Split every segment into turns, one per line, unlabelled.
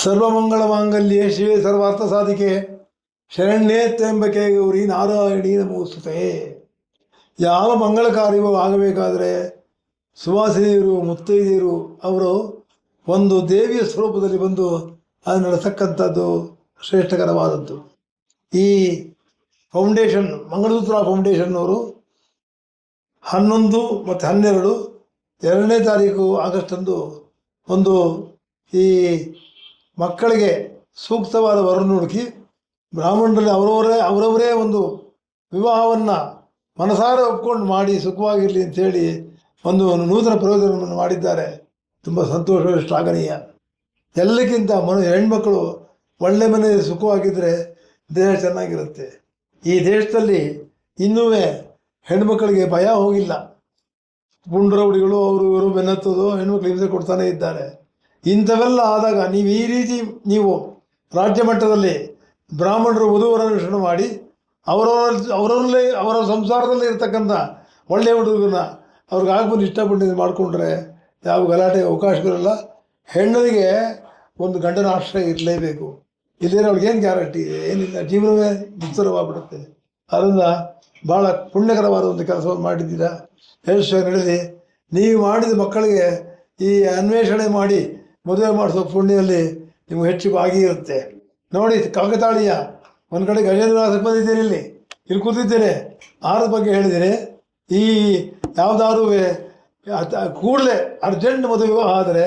ಸರ್ವಮಂಗಳ ಮಾಂಗಲ್ಯೆ ಶಿವೆ ಸರ್ವಾರ್ಥ ಸಾಧಿಕೆ ಶರಣ್ಯೇ ತ್ರ್ಯಂಬಕೆ ಗೌರಿ ನಾರಾಯಣಿ ನಮೋಸ್ತುತೆ. ಯಾವ ಮಂಗಳ ಕಾರ್ಯವೂ ಆಗಬೇಕಾದರೆ ಸುವಾಸಿನಿಯರು ಮುತ್ತೈದೆಯರು ಅವರು ಒಂದು ದೇವಿಯ ಸ್ವರೂಪದಲ್ಲಿ ಬಂದು ಅದು ನಡೆಸತಕ್ಕಂಥದ್ದು ಶ್ರೇಷ್ಠಕರವಾದದ್ದು. ಈ ಫೌಂಡೇಶನ್ ಮಂಗಳಸೂತ್ರ ಫೌಂಡೇಶನ್ನವರು 11 ಮತ್ತು 12 2ನೇ ತಾರೀಕು ಆಗಸ್ಟಂದು ಒಂದು ಈ ಮಕ್ಕಳಿಗೆ ಸೂಕ್ತವಾದ ವರನ್ನು ಹುಡುಕಿ ಬ್ರಾಹ್ಮಣರಲ್ಲಿ ಅವರವರೇ ಒಂದು ವಿವಾಹವನ್ನು ಮನಸಾರ ಒಪ್ಕೊಂಡು ಮಾಡಿ ಸುಖವಾಗಿರಲಿ ಅಂಥೇಳಿ ಒಂದು ನೂತನ ಪ್ರಯೋಜನವನ್ನು ಮಾಡಿದ್ದಾರೆ. ತುಂಬ ಸಂತೋಷ, ಶ್ಲಾಘನೀಯ. ಎಲ್ಲಕ್ಕಿಂತ ಹೆಣ್ಮಕ್ಕಳು ಒಳ್ಳೆ ಮನೆಯಲ್ಲಿ ಸುಖವಾಗಿದ್ದರೆ ದೇಹ ಚೆನ್ನಾಗಿರುತ್ತೆ. ಈ ದೇಶದಲ್ಲಿ ಇನ್ನೂ ಹೆಣ್ಮಕ್ಕಳಿಗೆ ಭಯ ಹೋಗಿಲ್ಲ. ಗುಂಡ್ರೌಡಿಗಳು ಅವರು ಇವರು ಬೆನ್ನತ್ತೋದು ಹೆಣ್ಮಕ್ಳು ಹಿಂಸೆ ಕೊಡ್ತಾನೆ ಇದ್ದಾರೆ. ಇಂಥವೆಲ್ಲ ಆದಾಗ ನೀವು ಈ ರೀತಿ ನೀವು ರಾಜ್ಯ ಮಟ್ಟದಲ್ಲಿ ಬ್ರಾಹ್ಮಣರು ವಧುವರನ್ನು ಮಾಡಿ ಅವರವರಲ್ಲೇ ಅವರ ಸಂಸಾರದಲ್ಲಿ ಇರ್ತಕ್ಕಂಥ ಒಳ್ಳೆಯ ಹುಡುಗರನ್ನ ಅವ್ರಿಗೆ ಆಗ್ಬಂದು ಇಷ್ಟಪಟ್ಟು ಮಾಡಿಕೊಂಡ್ರೆ ಯಾವ ಗಲಾಟೆ ಅವಕಾಶಗಳಿಲ್ಲ. ಹೆಣ್ಣಿಗೆ ಒಂದು ಗಂಡನ ಆಶ್ರಯ ಇರಲೇಬೇಕು. ಇಲ್ಲದೇ ಅವ್ಳಿಗೇನು ಗ್ಯಾರಂಟಿ ಇದೆ? ಏನಿಲ್ಲ, ಜೀವನವೇ ದುಸ್ತರವಾಗ್ಬಿಡುತ್ತೆ. ಅದರಿಂದ ಭಾಳ ಪುಣ್ಯಕರವಾದ ಒಂದು ಕೆಲಸವನ್ನು ಮಾಡಿದ್ದೀರಾ. ಯಶಸ್ವಿ ನಡೆದಿ. ನೀವು ಮಾಡಿದ ಮಕ್ಕಳಿಗೆ ಈ ಅನ್ವೇಷಣೆ ಮಾಡಿ ಮದುವೆ ಮಾಡಿಸೋ ಪುಣ್ಯದಲ್ಲಿ ನಿಮ್ಗೆ ಹೆಚ್ಚು ಭಾಗಿರುತ್ತೆ. ನೋಡಿ, ಕಾಕತಾಳೀಯ ಒಂದು ಕಡೆ ಗಜೇಂದ್ರನಾಥಕ್ಕೆ ಬಂದಿದ್ದೇನೆ, ಇಲ್ಲಿ ಕೂತಿದ್ದೇನೆ, ಆರದ ಬಗ್ಗೆ ಹೇಳಿದ್ದೇನೆ. ಈ ಯಾವುದಾದ್ರೂ ಕೂಡಲೇ ಅರ್ಜೆಂಟ್ ಮದುವೆ ಆದರೆ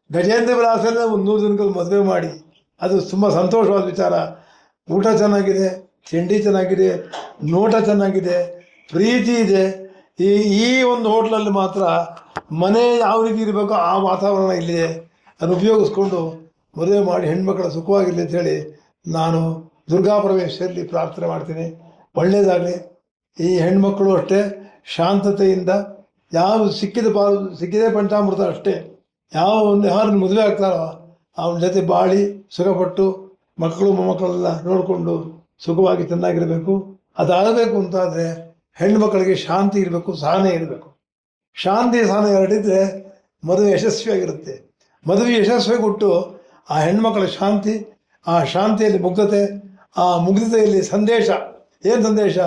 ಗಜೇಂದ್ರ ವಿಲಾಸಲ್ಲೇ ಒಂದು 100 ದಿನಕ್ಕೆ ಮದುವೆ ಮಾಡಿ. ಅದು ತುಂಬ ಸಂತೋಷವಾದ ವಿಚಾರ. ಊಟ ಚೆನ್ನಾಗಿದೆ, ತಿಂಡಿ ಚೆನ್ನಾಗಿದೆ, ನೋಟ ಚೆನ್ನಾಗಿದೆ, ಪ್ರೀತಿ ಇದೆ. ಈ ಒಂದು ಹೋಟ್ಲಲ್ಲಿ ಮಾತ್ರ ಮನೆ ಯಾವ ರೀತಿ ಇರಬೇಕೋ ಆ ವಾತಾವರಣ ಇಲ್ಲಿದೆ. ಅದನ್ನು ಉಪಯೋಗಿಸ್ಕೊಂಡು ಮದುವೆ ಮಾಡಿ ಹೆಣ್ಮಕ್ಳ ಸುಖವಾಗಿರಲಿ ಅಂಥೇಳಿ ನಾನು ದುರ್ಗಾ ಪರಮೇಶ್ವರಲ್ಲಿ ಪ್ರಾರ್ಥನೆ ಮಾಡ್ತೀನಿ. ಒಳ್ಳೆಯದಾಗಲಿ. ಈ ಹೆಣ್ಮಕ್ಕಳು ಅಷ್ಟೇ ಶಾಂತತೆಯಿಂದ ಯಾವ ಸಿಕ್ಕಿದೆ ಪಂಚಾಮೃತ ಅಷ್ಟೇ. ಯಾರನ್ನು ಮದುವೆ ಆಗ್ತಾರೋ ಅವನ ಜೊತೆ ಬಾಳಿ ಸುಖಪಟ್ಟು ಮಕ್ಕಳು ಮೊಮ್ಮಕ್ಕಳೆಲ್ಲ ನೋಡಿಕೊಂಡು ಸುಖವಾಗಿ ಚೆನ್ನಾಗಿರಬೇಕು. ಅದಾಗಬೇಕು ಅಂತಾದರೆ ಹೆಣ್ಮಕ್ಕಳಿಗೆ ಶಾಂತಿ ಇರಬೇಕು, ಸಹನೆ ಇರಬೇಕು. ಶಾಂತಿ ಸಹನೆ ಎರಡಿದ್ರೆ ಮದುವೆ ಯಶಸ್ವಿಯಾಗಿರುತ್ತೆ. ಮದುವೆ ಯಶಸ್ವಿಗೊಟ್ಟು ಆ ಹೆಣ್ಮಕ್ಕಳ ಶಾಂತಿ, ಆ ಶಾಂತಿಯಲ್ಲಿ ಮುಗ್ಧತೆ, ಆ ಮುಗ್ಧತೆಯಲ್ಲಿ ಸಂದೇಶ. ಏನು ಸಂದೇಶ?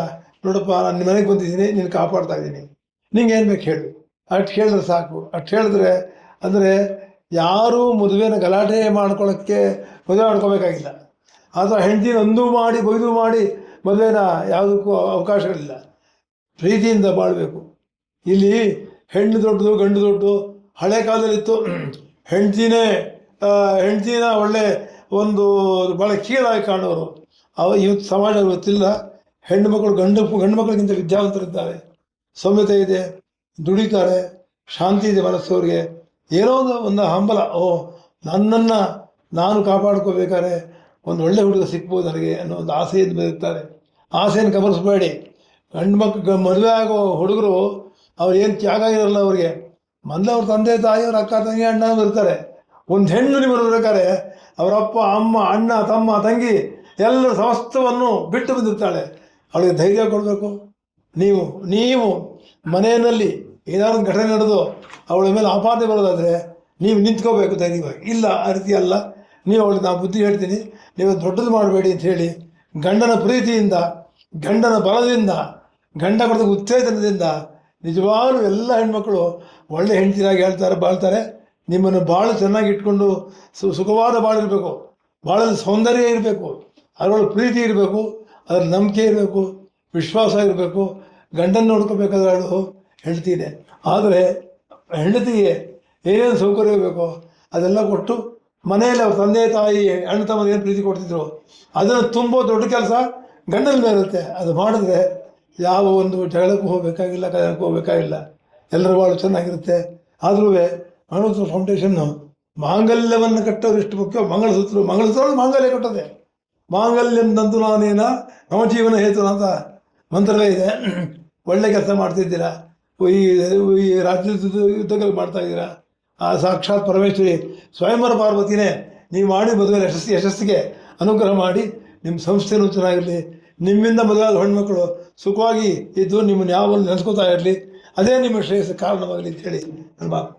ನೋಡಪ್ಪ, ನಾನು ನಿಮ್ಮ ಮನೆಗೆ ಬಂದಿದ್ದೀನಿ, ನೀನು ಕಾಪಾಡ್ತಾ ಇದ್ದೀನಿ, ನಿಂಗೆ ಏನು ಬೇಕು ಹೇಳು. ಅಷ್ಟು ಹೇಳಿದ್ರೆ ಸಾಕು. ಅಷ್ಟು ಹೇಳಿದ್ರೆ ಅಂದರೆ ಯಾರೂ ಮದುವೆನ ಗಲಾಟೆ ಮಾಡ್ಕೊಳ್ಳೋಕ್ಕೆ ಮದುವೆ ಮಾಡ್ಕೋಬೇಕಾಗಿಲ್ಲ. ಆದರೆ ಹೆಂಡತಿನ ಅಂದು ಮಾಡಿ ಬೈದು ಮಾಡಿ ಮದುವೆನ ಯಾವುದಕ್ಕೂ ಅವಕಾಶಗಳಿಲ್ಲ. ಪ್ರೀತಿಯಿಂದ ಬಾಳಬೇಕು. ಇಲ್ಲಿ ಹೆಣ್ಣು ದೊಡ್ಡದು ಗಂಡು ದೊಡ್ಡದು. ಹಳೆ ಕಾಲದಲ್ಲಿತ್ತು ಹೆಂಡ್ತಿನ ಒಳ್ಳೆ ಒಂದು ಭಾಳ ಕೀಳಾಗಿ ಕಾಣೋರು. ಇವತ್ತು ಸಮಾಜ ಗೊತ್ತಿಲ್ಲ. ಹೆಣ್ಣು ಮಕ್ಕಳು ಗಂಡು ಮಕ್ಕಳಿಗಿಂತ ವಿದ್ಯಾವಂತರಿದ್ದಾರೆ, ಸೌಮ್ಯತೆ ಇದೆ, ದುಡಿತಾರೆ, ಶಾಂತಿ ಇದೆ ಮನಸ್ಸವ್ರಿಗೆ. ಏನೋ ಒಂದು ಹಂಬಲ, ನನ್ನನ್ನು ನಾನು ಕಾಪಾಡ್ಕೋಬೇಕಾದ್ರೆ ಒಂದು ಒಳ್ಳೆ ಹುಡುಗ ಸಿಗ್ಬೋದು ನನಗೆ ಅನ್ನೋ ಒಂದು ಆಸೆಯಿಂದ ಬದುಕ್ತಾರೆ. ಆಸೆಯನ್ನು ಕಬಲಿಸ್ಬೇಡಿ. ಗಂಡು ಮಕ್ಕಳು ಮದುವೆ ಆಗೋ ಹುಡುಗರು ಅವ್ರು ಏನು ತ್ಯಾಗ ಇರಲ್ಲ ಅವ್ರಿಗೆ. ಮೊದಲು ಅವ್ರ ತಂದೆ ತಾಯಿ, ಅವ್ರ ಅಕ್ಕ ತಂಗಿ ಅಣ್ಣ ಇರ್ತಾರೆ. ಒಂದು ಹೆಣ್ಣು ನೀವು ಬರ್ಬೇಕಾದ್ರೆ ಅವರಪ್ಪ ಅಮ್ಮ ಅಣ್ಣ ತಮ್ಮ ತಂಗಿ ಎಲ್ಲರ ಸಮಸ್ತವನ್ನು ಬಿಟ್ಟು ಬಂದಿರ್ತಾಳೆ. ಅವಳಿಗೆ ಧೈರ್ಯ ಕೊಡಬೇಕು. ನೀವು ಮನೆಯಲ್ಲಿ ಏನಾದ್ರು ಘಟನೆ ನಡೆದು ಅವಳ ಮೇಲೆ ಆಪಾದನೆ ಬರೋದಾದರೆ ನೀವು ನಿಂತ್ಕೋಬೇಕು ಧೈರ್ಯವಾಗಿ. ಇಲ್ಲ, ಆ ರೀತಿ ಅಲ್ಲ. ನೀವು ಅವಳಿಗೆ ನಾವು ಬುದ್ಧಿ ಹೇಳ್ತೀನಿ, ನೀವು ದೊಡ್ಡದು ಮಾಡಬೇಡಿ ಅಂಥೇಳಿ ಗಂಡನ ಪ್ರೀತಿಯಿಂದ, ಗಂಡನ ಬಲದಿಂದ, ಗಂಡ ಕೊಡದ ಉತ್ತೇಜನದಿಂದ ನಿಜವಾಗ್ಲೂ ಎಲ್ಲ ಹೆಣ್ಮಕ್ಳು ಒಳ್ಳೆ ಹೆಂಡತಿರಾಗಿ ಬಾಳ್ತಾರೆ. ನಿಮ್ಮನ್ನು ಭಾಳ ಚೆನ್ನಾಗಿ ಇಟ್ಕೊಂಡು ಸುಖವಾದ ಬಾಳಿರಬೇಕು. ಭಾಳಲ್ಲಿ ಸೌಂದರ್ಯ ಇರಬೇಕು, ಅದರೊಳಗೆ ಪ್ರೀತಿ ಇರಬೇಕು, ಅದ್ರಲ್ಲಿ ನಂಬಿಕೆ ಇರಬೇಕು, ವಿಶ್ವಾಸ ಇರಬೇಕು. ಗಂಡನ ನೋಡ್ಕೋಬೇಕಾದ್ರೆ ಅದು ಹೆಂಡತಿನೇ. ಆದರೆ ಹೆಂಡತಿಗೆ ಏನೇನು ಸೌಕರ್ಯ ಇರಬೇಕು ಅದೆಲ್ಲ ಕೊಟ್ಟು ಮನೆಯಲ್ಲಿ ಅವ್ರ ತಂದೆ ತಾಯಿ ಅಣ್ಣ ತಮ್ಮ ಏನು ಪ್ರೀತಿ ಕೊಡ್ತಿದ್ರು ಅದನ್ನು ತುಂಬೋ ದೊಡ್ಡ ಕೆಲಸ ಗಂಡನ ಮೇಲೆ ಇರುತ್ತೆ. ಅದು ಮಾಡಿದ್ರೆ ಯಾವ ಒಂದು ಜಗಳಕ್ಕೂ ಹೋಗಬೇಕಾಗಿಲ್ಲ, ಕಲಕ್ಕೂ ಹೋಗಬೇಕಾಗಿಲ್ಲ, ಎಲ್ಲರೂ ಭಾಳ ಚೆನ್ನಾಗಿರುತ್ತೆ. ಆದರೂ ಮಂಗಳಸೂತ್ರ ಫೌಂಡೇಶನ್ನು ಮಾಂಗಲ್ಯವನ್ನು ಕಟ್ಟೋದು ಎಷ್ಟು ಮುಖ್ಯ. ಮಂಗಳಸೂತ್ರ ಮಾಂಗಲ್ಯ ಕಟ್ಟೋದೆ. ಮಾಂಗಲ್ಯಂ ತಂತು ನಾನೇನ ನಮ್ಮ ಜೀವನ ಹೇತು ಅಂತ ಮಂತ್ರವೇ ಇದೆ. ಒಳ್ಳೆ ಕೆಲಸ ಮಾಡ್ತಿದ್ದೀರಾ. ಈ ರಾಜ್ಯದ ಯುದ್ಧಗಳು ಮಾಡ್ತಾಯಿದ್ದೀರಾ. ಆ ಸಾಕ್ಷಾತ್ ಪರಮೇಶ್ವರಿ ಸ್ವಯಂವರ ಪಾರ್ವತಿನೇ ನೀವು ಮಾಡಿ ಮದುವೆ ಯಶಸ್ಸಿಗೆ ಅನುಗ್ರಹ ಮಾಡಿ ನಿಮ್ಮ ಸಂಸ್ಥೆನೂ ಚೆನ್ನಾಗಿರಲಿ. ನಿಮ್ಮಿಂದ ಮದುವೆಯಾದ ಹೆಣ್ಮಕ್ಳು ಸುಖವಾಗಿ ಇದ್ದು ನಿಮ್ಮನ್ನು ಯಾವಾಗ ನೆನೆಸ್ಕೋತಾ ಇರಲಿ. ಅದೇ ನಿಮ್ಮ ಶ್ರೇಯಸ್ಸು ಕಾರಣವಾಗಲಿ ಅಂತೇಳಿ ನನ್ನ ಮಾತು.